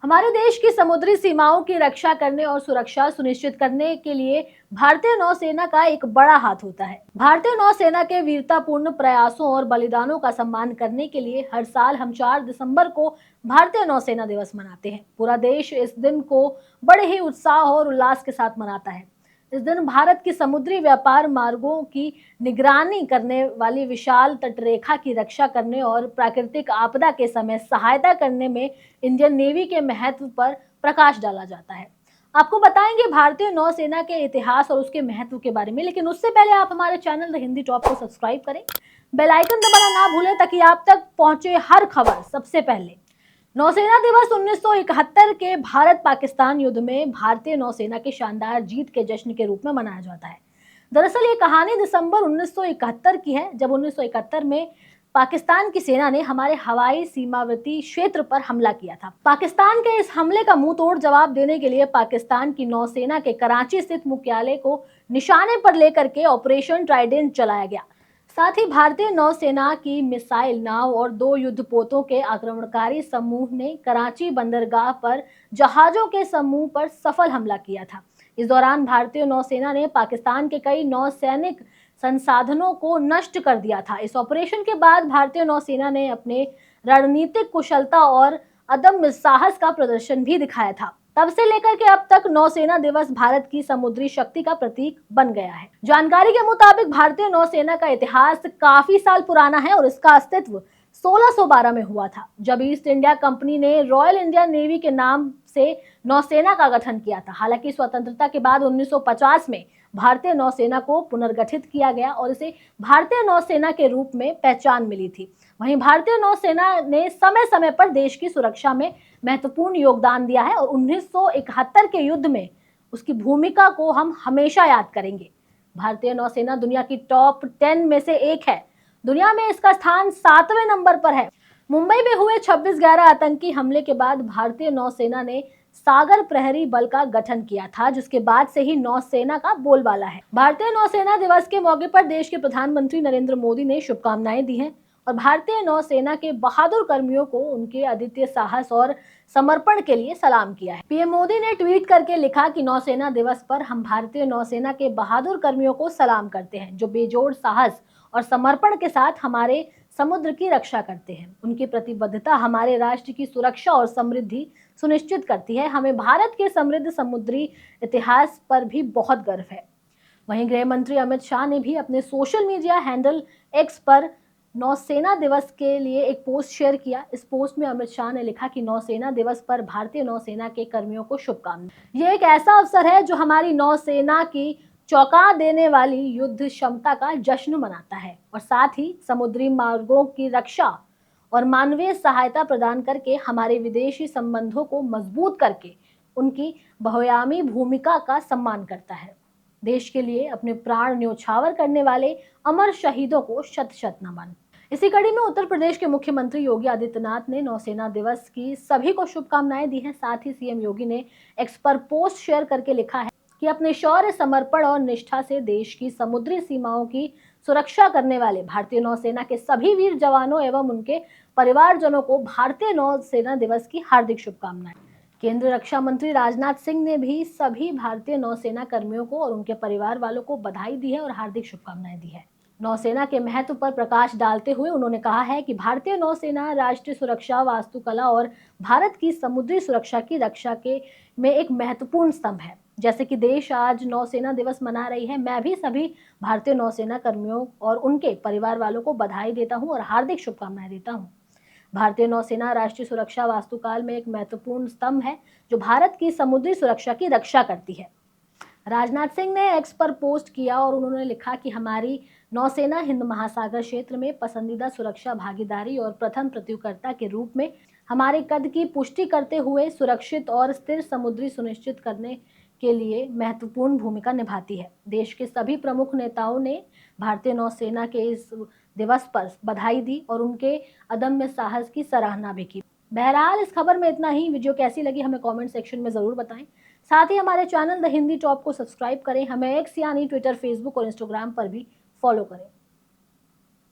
हमारे देश की समुद्री सीमाओं की रक्षा करने और सुरक्षा सुनिश्चित करने के लिए भारतीय नौसेना का एक बड़ा हाथ होता है। भारतीय नौसेना के वीरतापूर्ण प्रयासों और बलिदानों का सम्मान करने के लिए हर साल हम 4 दिसंबर को भारतीय नौसेना दिवस मनाते हैं। पूरा देश इस दिन को बड़े ही उत्साह और उल्लास के साथ मनाता है। इस दिन भारत की समुद्री व्यापार मार्गों की निगरानी करने वाली विशाल तटरेखा की रक्षा करने और प्राकृतिक आपदा के समय सहायता करने में इंडियन नेवी के महत्व पर प्रकाश डाला जाता है। आपको बताएंगे भारतीय नौसेना के इतिहास और उसके महत्व के बारे में, लेकिन उससे पहले आप हमारे चैनल द हिंदी टॉप को सब्सक्राइब करें, बेल आइकन दबाना ना भूलें ताकि आप तक पहुंचे हर खबर सबसे पहले। नौसेना दिवस 1971 के भारत पाकिस्तान युद्ध में भारतीय नौसेना की शानदार जीत के जश्न के रूप में मनाया जाता है। दरअसल ये कहानी दिसंबर 1971 की है, जब 1971 में पाकिस्तान की सेना ने हमारे हवाई सीमावर्ती क्षेत्र पर हमला किया था। पाकिस्तान के इस हमले का मुंह तोड़ जवाब देने के लिए पाकिस्तान की नौसेना के कराची स्थित मुख्यालय को निशाने पर लेकर के ऑपरेशन ट्राइडेंट चलाया गया। साथ ही भारतीय नौसेना की मिसाइल नाव और 2 युद्धपोतों के आक्रमणकारी समूह ने कराची बंदरगाह पर जहाजों के समूह पर सफल हमला किया था। इस दौरान भारतीय नौसेना ने पाकिस्तान के कई नौसैनिक संसाधनों को नष्ट कर दिया था। इस ऑपरेशन के बाद भारतीय नौसेना ने अपने रणनीतिक कुशलता और अदम्य साहस का प्रदर्शन भी दिखाया था। तब से लेकर के अब तक नौसेना दिवस भारत की समुद्री शक्ति का प्रतीक बन गया है। जानकारी के मुताबिक भारतीय नौसेना का इतिहास काफी साल पुराना है और इसका अस्तित्व 1612 में हुआ था, जब ईस्ट इंडिया कंपनी ने रॉयल इंडियन नेवी के नाम से नौसेना का गठन किया था। हालांकि स्वतंत्रता के बाद 1950 में भारतीय नौसेना को पुनर्गठित किया गया और इसे भारतीय नौसेना के रूप में पहचान मिली थी। वहीं भारतीय नौसेना ने समय समय पर देश की सुरक्षा में महत्वपूर्ण योगदान दिया है और 1971 के युद्ध में उसकी भूमिका को हम हमेशा याद करेंगे। भारतीय नौसेना दुनिया की टॉप 10 में से एक है। दुनिया में इसका स्थान 7वें नंबर पर है। मुंबई में हुए 26/11 आतंकी हमले के बाद भारतीय नौसेना ने सागर प्रहरी बल का गठन किया था, जिसके बाद से ही नौसेना का बोलबाला है। भारतीय नौसेना दिवस के मौके पर देश के प्रधानमंत्री नरेंद्र मोदी ने शुभकामनाएं दी हैं और भारतीय नौसेना के बहादुर कर्मियों को उनके अद्वितीय साहस और समर्पण के लिए सलाम किया है। पीएम मोदी ने ट्वीट करके लिखा कि नौसेना दिवस पर हम भारतीय नौसेना के बहादुर कर्मियों को सलाम करते हैं, जो बेजोड़ साहस और समर्पण के साथ हमारे समुद्र की रक्षा करते हैं। उनकी प्रतिबद्धता हमारे राष्ट्र की सुरक्षा और समृद्धि सुनिश्चित करती है। हमें भारत के समृद्ध समुद्री इतिहास पर भी बहुत गर्व है। वहीं गृह मंत्री अमित शाह ने भी अपने सोशल मीडिया हैंडल एक्स पर नौसेना दिवस के लिए एक पोस्ट शेयर किया। इस पोस्ट में अमित शाह ने लिखा कि नौसेना दिवस पर भारतीय नौसेना के कर्मियों को शुभकामनाएं। ये एक ऐसा अवसर है जो हमारी नौसेना की चौंका देने वाली युद्ध क्षमता का जश्न मनाता है और साथ ही समुद्री मार्गों की रक्षा और मानवीय सहायता प्रदान करके हमारे विदेशी संबंधों को मजबूत करके उनकी बहुआयामी भूमिका का सम्मान करता है। देश के लिए अपने प्राण न्योछावर करने वाले अमर शहीदों को शत शत नमन। इसी कड़ी में उत्तर प्रदेश के मुख्यमंत्री योगी आदित्यनाथ ने नौसेना दिवस की सभी को शुभकामनाएं दी हैं। साथ ही सीएम योगी ने एक्स पर पोस्ट शेयर करके लिखा है कि अपने शौर्य, समर्पण और निष्ठा से देश की समुद्री सीमाओं की सुरक्षा करने वाले भारतीय नौसेना के सभी वीर जवानों एवं उनके परिवारजनों को भारतीय नौसेना दिवस की हार्दिक शुभकामनाएं। केंद्रीय रक्षा मंत्री राजनाथ सिंह ने भी सभी भारतीय नौसेना कर्मियों को और उनके परिवार वालों को बधाई दी है और हार्दिक शुभकामनाएं दी है। नौसेना के महत्व पर प्रकाश डालते हुए उन्होंने कहा है कि भारतीय नौसेना राष्ट्रीय सुरक्षा, वास्तुकला और भारत की समुद्री सुरक्षा की रक्षा के में एक महत्वपूर्ण स्तंभ है। जैसे कि देश आज नौसेना दिवस मना रही है, मैं भी सभी भारतीय नौसेना कर्मियों और उनके परिवार वालों को बधाई देता हूं और हार्दिक शुभकामनाएं देता हूं। भारतीय नौसेना राष्ट्रीय सुरक्षा वास्तुकाल में एक महत्वपूर्ण स्तंभ है जो भारत की समुद्री सुरक्षा की रक्षा करती है। राजनाथ सिंह ने एक्स पर पोस्ट किया और उन्होंने लिखा कि हमारी नौसेना हिंद महासागर क्षेत्र में पसंदीदा सुरक्षा भागीदारी और प्रथम प्रतियोगिता के रूप में हमारे कद की पुष्टि करते हुए सुरक्षित और स्थिर समुद्री सुनिश्चित करने के लिए महत्वपूर्ण भूमिका निभाती है। देश के सभी प्रमुख नेताओं ने भारतीय नौसेना के इस दिवस पर बधाई दी और उनके अदम्य साहस की सराहना भी की। बहरहाल इस खबर में इतना ही। वीडियो कैसी लगी हमें कमेंट सेक्शन में जरूर बताएं। साथ ही हमारे चैनल द हिंदी टॉप को सब्सक्राइब करें। हमें एक्स यानी ट्विटर, फेसबुक और इंस्टाग्राम पर भी फॉलो करें।